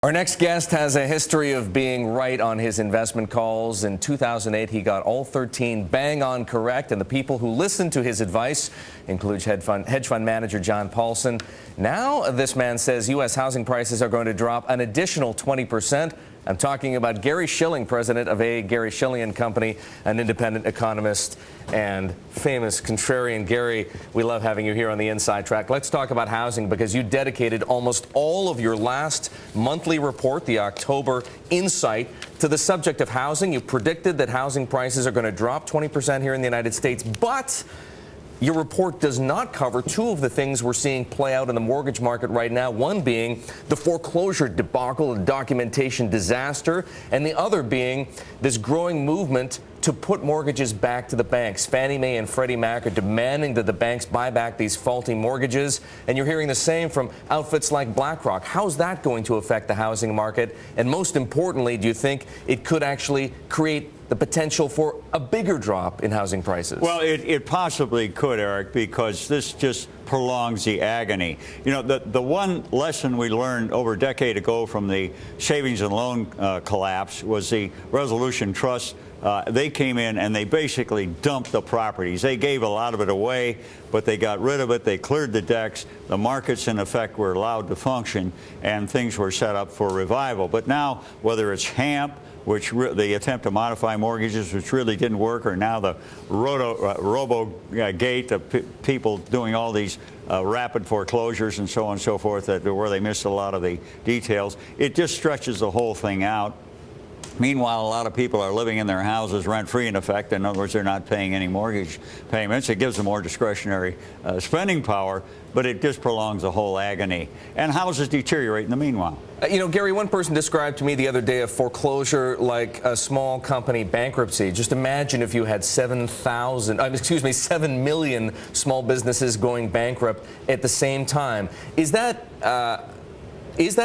Our next guest has a history of being right on his investment calls. In 2008, he got all 13 bang on correct, and the people who listened to his advice include hedge fund manager John Paulson. Now this man says U.S. housing prices are going to drop an additional 20%. I'm talking about Gary Shilling, president of Gary Shilling Company, an independent economist and famous contrarian. Gary, we love having you here on the Inside Track. Let's talk about housing, because you dedicated almost all of your last monthly report, the October Insight, to the subject of housing. You predicted that housing prices are going to drop 20% here in the United States, but your report does not cover two of the things we're seeing play out in the mortgage market right now, one being the foreclosure debacle and documentation disaster, and the other being this growing movement to put mortgages back to the banks. Fannie Mae and Freddie Mac are demanding that the banks buy back these faulty mortgages, and you're hearing the same from outfits like BlackRock. How's that going to affect the housing market? And most importantly, do you think it could actually create the potential for a bigger drop in housing prices? Well, it possibly could, Eric, because this just prolongs the agony. You know, the one lesson we learned over a decade ago from the savings and loan collapse was the Resolution Trust. They came in and they basically dumped the properties. They gave a lot of it away, but they got rid of it. They cleared the decks. The markets, in effect, were allowed to function, and things were set up for revival. But now, whether it's HAMP, which the attempt to modify mortgages, which really didn't work, or now the Robo-Gate, the people doing all these rapid foreclosures and so on and so forth, where they missed a lot of the details, it just stretches the whole thing out. Meanwhile, a lot of people are living in their houses rent-free, in effect. In other words, they're not paying any mortgage payments. It gives them more discretionary spending power, but it just prolongs the whole agony. And houses deteriorate in the meanwhile. You know, Gary, one person described to me the other day a foreclosure like a small company bankruptcy. Just imagine if you had 7 million small businesses going bankrupt at the same time. Is that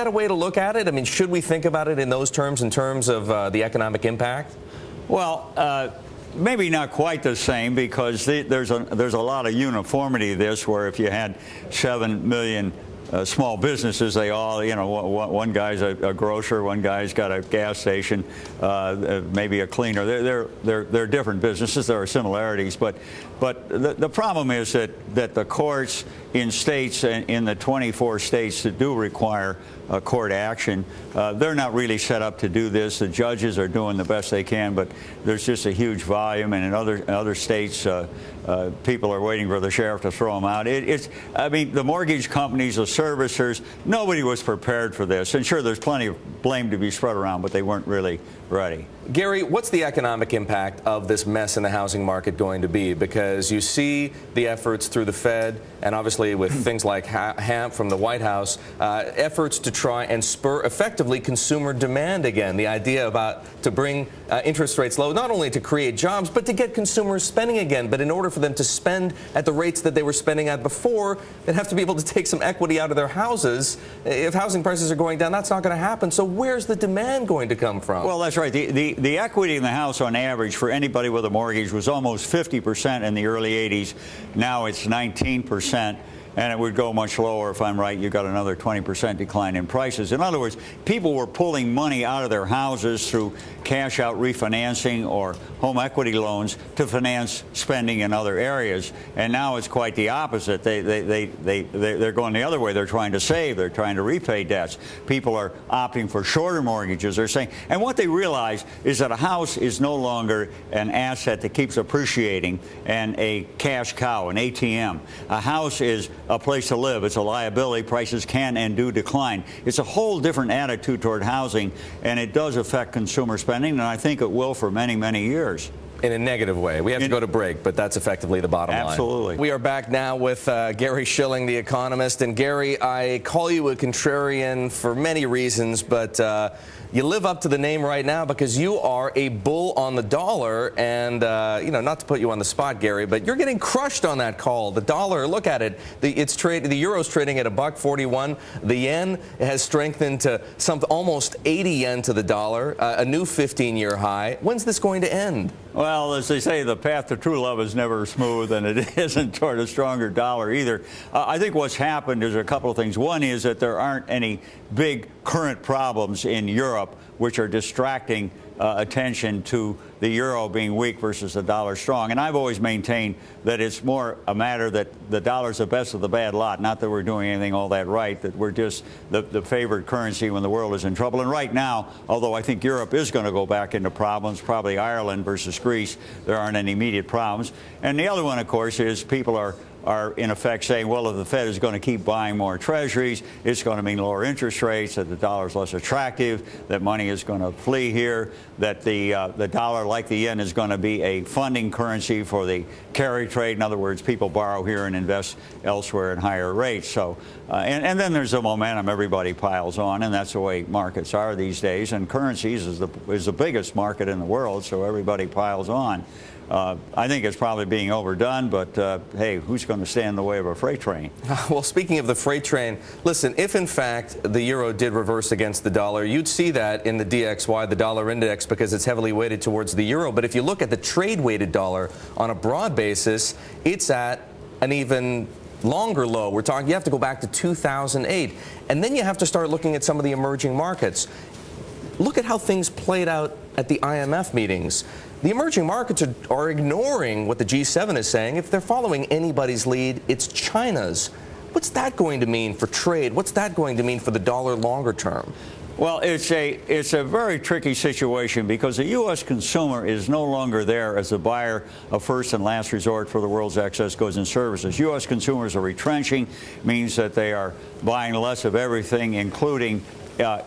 a way to look at it? I mean, should we think about it in those terms, in terms of the economic impact? Well, maybe not quite the same, because there's a lot of uniformity to this, where if you had 7 million small businesses, they all, you know, one guy's a grocer, one guy's got a gas station, maybe a cleaner. They're different businesses. There are similarities, but the problem is that the courts in states, in the 24 states that do require court action, they're not really set up to do this. The judges are doing the best they can, but there's just a huge volume, and in other states, people are waiting for the sheriff to throw them out. I mean, the mortgage companies, the servicers, nobody was prepared for this. And sure, there's plenty of blame to be spread around, but they weren't really ready. Gary, what's the economic impact of this mess in the housing market going to be? Because you see the efforts through the Fed, and obviously with things like HAMP from the White House, efforts to try and spur effectively consumer demand again. The idea to bring interest rates low, not only to create jobs, but to get consumers spending again. But in order for them to spend at the rates that they were spending at before, they'd have to be able to take some equity out of their houses. If housing prices are going down, that's not going to happen. So where's the demand going to come from? Well, that's right. The equity in the house on average for anybody with a mortgage was almost 50% in the early 80s. Now it's 19%. And it would go much lower. If I'm right, you got another 20% decline in prices. In other words, people were pulling money out of their houses through cash out refinancing or home equity loans to finance spending in other areas. And now it's quite the opposite. They're going the other way. They're trying to save. They're trying to repay debts. People are opting for shorter mortgages. They're saying, and what they realize is that a house is no longer an asset that keeps appreciating and a cash cow, an ATM. A house is a place to live. It's a liability. Prices can and do decline. It's a whole different attitude toward housing, and it does affect consumer spending, and I think it will for many, many years. In a negative way. We have to go to break, but that's effectively the bottom line. Absolutely. We are back now with Gary Shilling, the economist. And Gary, I call you a contrarian for many reasons, but you live up to the name right now because you are a bull on the dollar. And, you know, not to put you on the spot, Gary, but you're getting crushed on that call. The dollar, look at it. The euro's trading at $1.41. The yen has strengthened to almost 80 yen to the dollar, a new 15-year high. When's this going to end? Well, Well, as they say, the path to true love is never smooth, and it isn't toward a stronger dollar either. I think what's happened is a couple of things. One is that there aren't any big current problems in Europe which are distracting attention to the euro being weak versus the dollar strong. And I've always maintained that it's more a matter that the dollar's the best of the bad lot, not that we're doing anything all that right, that we're just the favored currency when the world is in trouble. And right now, although I think Europe is going to go back into problems, probably Ireland versus Greece, there aren't any immediate problems. And the other one, of course, is people are in effect saying, well, if the Fed is going to keep buying more treasuries, it's going to mean lower interest rates, that the dollar is less attractive, that money is going to flee here, that the dollar, like the yen, is going to be a funding currency for the carry trade. In other words, people borrow here and invest elsewhere at higher rates. So, and then there's a momentum everybody piles on, and that's the way markets are these days. And currencies is the biggest market in the world, so everybody piles on. I think it's probably being overdone, but hey, who's going to stand in the way of a freight train? Well, speaking of the freight train, listen, if in fact the euro did reverse against the dollar, you'd see that in the DXY, the dollar index, because it's heavily weighted towards the euro. But if you look at the trade-weighted dollar on a broad basis, it's at an even longer low. We're talking, you have to go back to 2008. And then you have to start looking at some of the emerging markets. Look at how things played out at the IMF meetings. The emerging markets are ignoring what the G7 is saying. If they're following anybody's lead, it's China's. What's that going to mean for trade? What's that going to mean for the dollar longer term? Well, it's a very tricky situation because the U.S. consumer is no longer there as a buyer of first and last resort for the world's excess goods and services. U.S. consumers are retrenching, means that they are buying less of everything, including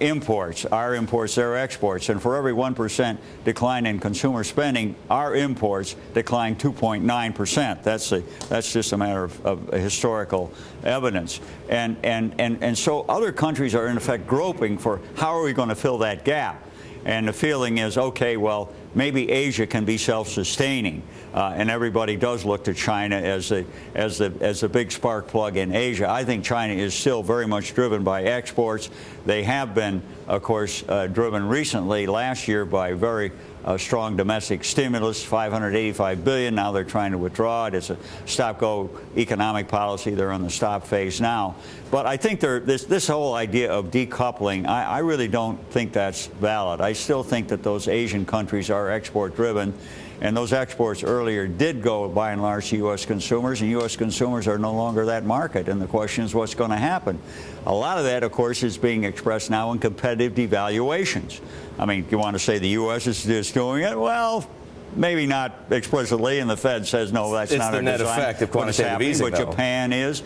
imports, our imports, their exports. And for every 1% decline in consumer spending, our imports decline 2.9%. That's just a matter of historical evidence. And so other countries are in effect groping for how are we going to fill that gap. And the feeling is, okay, well, maybe Asia can be self-sustaining, and everybody does look to China as a big spark plug in Asia. I think China is still very much driven by exports. They have been, of course, driven recently last year by very strong domestic stimulus, $585 billion. Now they're trying to withdraw it. It's a stop-go economic policy. They're on the stop phase now. But I think this whole idea of decoupling, I really don't think that's valid. I still think that those Asian countries are export-driven, and those exports earlier did go, by and large, to U.S. consumers, and U.S. consumers are no longer that market. And the question is what's going to happen. A lot of that, of course, is being expressed now in competitive devaluations. I mean, you want to say the U.S. is just doing it? Well, maybe not explicitly, and the Fed says, no, that's not our design. It's the net effect of quantitative easing, but Japan is,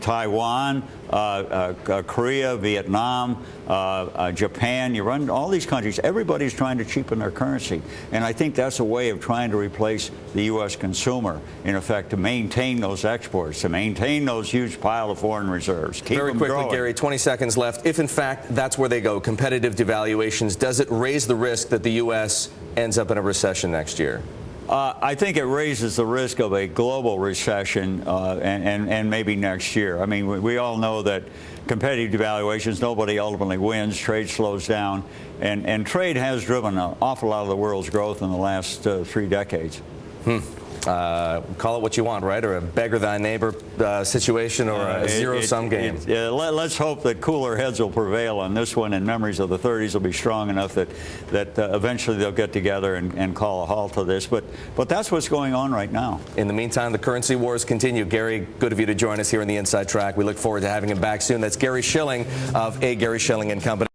Taiwan, Korea, Vietnam, Japan. You run all these countries. Everybody's trying to cheapen their currency. And I think that's a way of trying to replace the U.S. consumer, in effect, to maintain those exports, to maintain those huge pile of foreign reserves. Keep Very them quickly, growing. Gary, 20 seconds left. If, in fact, that's where they go, competitive devaluations, does it raise the risk that the U.S. ends up in a recession next year? I think it raises the risk of a global recession and maybe next year. I mean, we all know that competitive devaluations, nobody ultimately wins. Trade slows down. And trade has driven an awful lot of the world's growth in the last 3 decades. Call it what you want, right? Or a beggar thy neighbor situation, or a zero-sum game. Let's hope that cooler heads will prevail on this one, and memories of the 30s will be strong enough that eventually they'll get together and call a halt to this. But that's what's going on right now. In the meantime, the currency wars continue. Gary, good of you to join us here in the Inside Track. We look forward to having him back soon. That's Gary Shilling of Gary Shilling & Company.